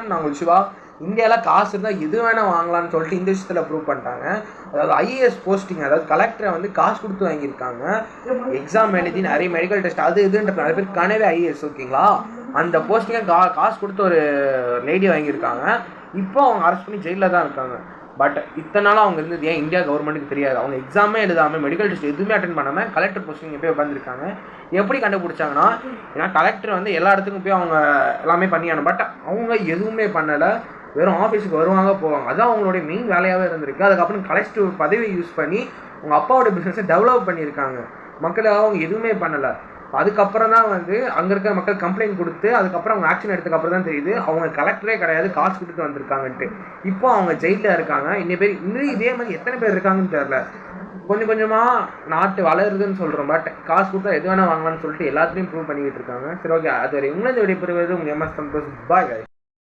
Time நாங்கள் சிவா இந்தியாவில் காசு இருந்தால் எது வேணால் வாங்கலாம்னு சொல்லிட்டு இந்த விஷயத்தில் ப்ரூவ் பண்ணிட்டாங்க. அதாவது ஐஏஎஸ் போஸ்டிங், அதாவது கலெக்டரை வந்து காசு கொடுத்து வாங்கியிருக்காங்க. எக்ஸாம் எழுதி நிறைய மெடிக்கல் டெஸ்ட் அது இதுன்ற நிறைய பேர் கனவே ஐஏஎஸ், ஓகேங்களா? அந்த போஸ்டிங்கை காசு கொடுத்து ஒரு லேடி வாங்கியிருக்காங்க. இப்போ அவங்க அரெஸ்ட் பண்ணி ஜெயிலில் தான் இருக்காங்க. பட் இத்தனை நாள் அவங்க இருந்தது ஏன் இந்தியா கவர்மெண்ட்டுக்கு தெரியாது. அவங்க எக்ஸாமே எழுதாமல் மெடிக்கல் டெஸ்ட் எதுவுமே அட்டன் பண்ணாமல் கலெக்டர் போஸ்டிங் போய் உட்காந்துருக்காங்க. எப்படி கண்டுபிடிச்சாங்கன்னா, ஏன்னா கலெக்டர் வந்து எல்லா இடத்துக்கும் போய் அவங்க எல்லாமே பண்ணியானு, பட் அவங்க எதுவுமே பண்ணலை. வெறும் ஆஃபீஸுக்கு வருவாங்க போவாங்க, அதுதான் அவங்களுடைய மெயின் வேலையாகவே இருந்திருக்கு. அதுக்கப்புறம் கலெக்டர் பதவி யூஸ் பண்ணி அவங்க அப்பாவோட பிஸ்னஸை டெவலப் பண்ணியிருக்காங்க. மக்களுக்காக அவங்க எதுவுமே பண்ணலை. அதுக்கப்புறம் தான் வந்து அங்கே இருக்கிற மக்கள் கம்ப்ளைண்ட் கொடுத்து அதுக்கப்புறம் அவங்க ஆக்ஷன் எடுத்ததுக்கப்புறம் தான் தெரியுது அவங்க கலெக்டரே கிடையாது, காசு கொடுத்துட்டு வந்திருக்காங்கன்ட்டு. இப்போ அவங்க ஜெயிலில் இருக்காங்க. இன்னும் இதே மாதிரி எத்தனை பேர் இருக்காங்கன்னு தெரியல. கொஞ்சம் கொஞ்சமாக நாட்டு வளருதுன்னு சொல்கிறோம், பட் காசு கொடுத்தா எது வேணால் வாங்கலாம்னு சொல்லிட்டு எல்லாத்தையும் ப்ரூவ் பண்ணிக்கிட்டு இருக்காங்க. சரி, ஓகே, அது வரை உங்களை விடைபெறுவது உங்கள் MS சந்தோஷ். பாய்.